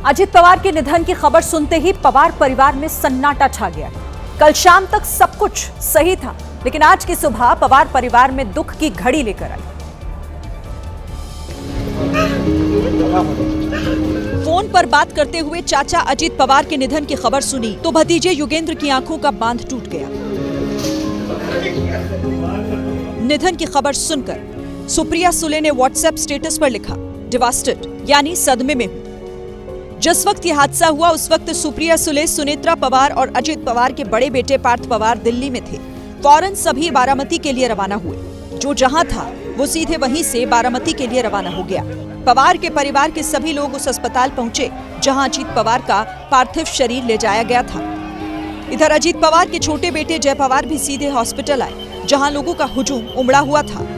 अजित पवार के निधन की खबर सुनते ही पवार परिवार में सन्नाटा छा गया। कल शाम तक सब कुछ सही था, लेकिन आज की सुबह पवार परिवार में दुख की घड़ी लेकर आई। फोन पर बात करते हुए चाचा अजित पवार के निधन की खबर सुनी तो भतीजे युगेंद्र की आंखों का बांध टूट गया। निधन की खबर सुनकर सुप्रिया सुले ने व्हाट्सएप स्टेटस पर लिखा, डिवास्टेड, यानी सदमे में हूं। जिस वक्त यह हादसा हुआ उस वक्त सुप्रिया सुले, सुनेत्रा पवार और अजित पवार के बड़े बेटे पार्थ पवार दिल्ली में थे। फौरन सभी बारामती के लिए रवाना हुए। जो जहां था वो सीधे वहीं से बारामती के लिए रवाना हो गया। पवार के परिवार के सभी लोग उस अस्पताल पहुंचे जहां अजित पवार का पार्थिव शरीर ले जाया गया था। इधर अजित पवार के छोटे बेटे जय पवार भी सीधे हॉस्पिटल आए, जहां लोगों का हुजूम उमड़ा हुआ था।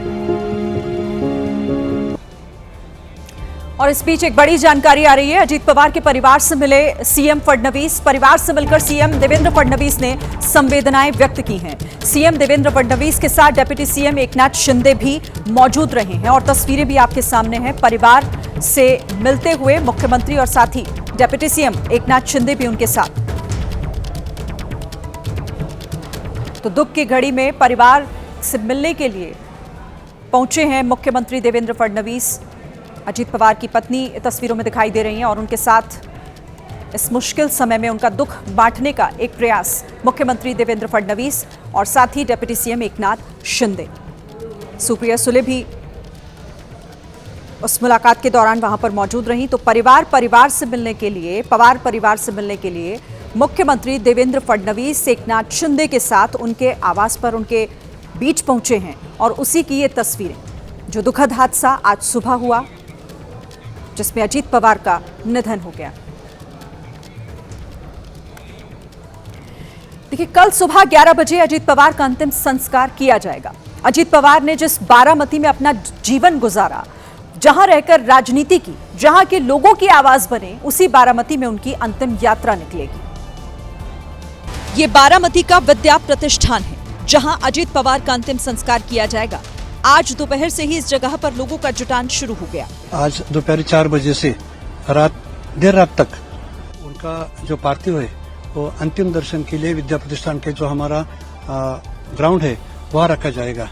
और इस बीच एक बड़ी जानकारी आ रही है। अजित पवार के परिवार से मिले सीएम फडणवीस। परिवार से मिलकर सीएम देवेंद्र फडणवीस ने संवेदनाएं व्यक्त की हैं। सीएम देवेंद्र फडणवीस के साथ डिप्टी सीएम एकनाथ शिंदे भी मौजूद रहे हैं और तस्वीरें भी आपके सामने हैं। परिवार से मिलते हुए मुख्यमंत्री और साथ ही डिप्टी सीएम एकनाथ शिंदे भी उनके साथ। तो दुख की घड़ी में परिवार से मिलने के लिए पहुंचे हैं मुख्यमंत्री देवेंद्र फडणवीस। अजित पवार की पत्नी तस्वीरों में दिखाई दे रही हैं और उनके साथ इस मुश्किल समय में उनका दुख बांटने का एक प्रयास मुख्यमंत्री देवेंद्र फडणवीस और साथ ही डिप्टी सीएम एकनाथ शिंदे। सुप्रिया सुले भी उस मुलाकात के दौरान वहां पर मौजूद रही। तो पवार से मिलने के लिए मुख्यमंत्री देवेंद्र फडणवीस एकनाथ शिंदे के साथ उनके आवास पर उनके बीच पहुंचे हैं और उसी की ये तस्वीरें। जो दुखद हादसा आज सुबह हुआ जिसमें अजित पवार का निधन हो गया। देखिए, कल सुबह 11 बजे अजित पवार का अंतिम संस्कार किया जाएगा। अजित पवार ने जिस बारामती में अपना जीवन गुजारा, जहां रहकर राजनीति की, जहां के लोगों की आवाज बने, उसी बारामती में उनकी अंतिम यात्रा निकलेगी। ये बारामती का विद्या प्रतिष्ठान है जहां अजित पवार का अंतिम संस्कार किया जाएगा। आज दोपहर से ही इस जगह पर लोगों का जुटान शुरू हो गया। आज दोपहर 4 बजे से देर रात तक उनका जो पार्थिव है वो अंतिम दर्शन के लिए विद्या प्रतिष्ठान के जो हमारा ग्राउंड है वहाँ रखा जाएगा।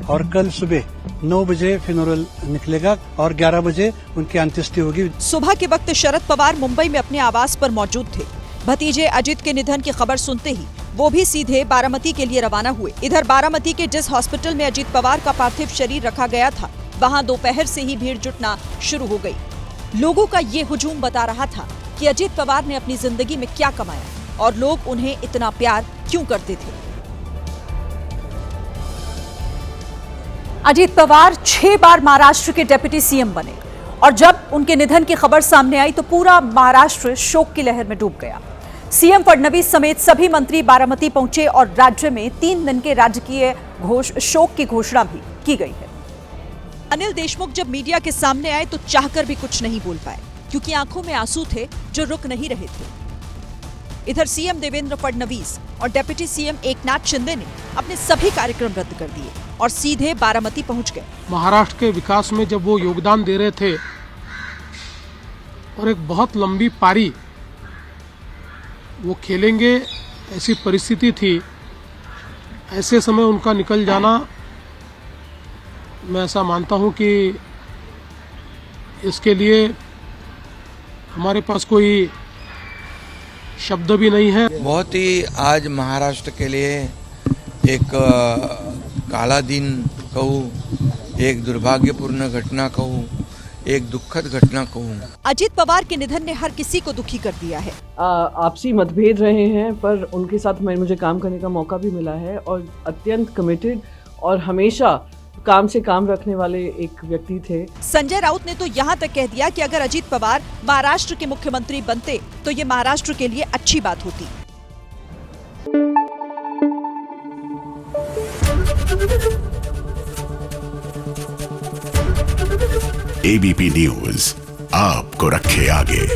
और कल सुबह 9 बजे फ्यूनरल निकलेगा और 11 बजे उनकी अंत्येष्टि होगी। सुबह के वक्त शरद पवार मुंबई में अपने आवास पर मौजूद थे। भतीजे अजित के निधन की खबर सुनते ही वो भी सीधे बारामती के लिए रवाना हुए। इधर बारामती के जिस हॉस्पिटल में अजित पवार का पार्थिव शरीर रखा गया था, वहां दोपहर से ही भीड़ जुटना शुरू हो गई। लोगों का ये हुजूम बता रहा था कि अजित पवार ने अपनी जिंदगी में क्या कमाया और लोग उन्हें इतना प्यार क्यों करते थे। अजित पवार 6 बार महाराष्ट्र के डिप्टी सीएम बने और जब उनके निधन की खबर सामने आई तो पूरा महाराष्ट्र शोक की लहर में डूब गया। सीएम फडणवीस समेत सभी मंत्री बारामती पहुंचे और राज्य में 3 दिन के राजकीय शोक की घोषणा भी की गई है। अनिल देशमुख जब मीडिया के सामने आए तो चाहकर भी कुछ नहीं बोल पाए, क्योंकि आंखों में आंसू थे जो रुक नहीं रहे थे। इधर सीएम देवेंद्र फडणवीस और डिप्टी सीएम एकनाथ शिंदे ने अपने सभी कार्यक्रम रद्द कर दिए और सीधे बारामती पहुंच गए। महाराष्ट्र के विकास में जब वो योगदान दे रहे थे और एक बहुत लंबी पारी वो खेलेंगे, ऐसी परिस्थिति थी। ऐसे समय उनका निकल जाना, मैं ऐसा मानता हूं कि इसके लिए हमारे पास कोई शब्द भी नहीं है। बहुत ही आज महाराष्ट्र के लिए एक काला दिन कहूँ, एक दुर्भाग्यपूर्ण घटना कहूँ, एक दुखद घटना कहूँ। अजित पवार के निधन ने हर किसी को दुखी कर दिया है। आपसी मतभेद रहे हैं पर उनके साथ मुझे काम करने का मौका भी मिला है और अत्यंत कमिटेड और हमेशा काम से काम रखने वाले एक व्यक्ति थे। संजय राउत ने तो यहाँ तक कह दिया कि अगर अजित पवार महाराष्ट्र के मुख्यमंत्री बनते तो ये महाराष्ट्र के लिए अच्छी बात होती। एबीपी न्यूज आपको रखे आगे।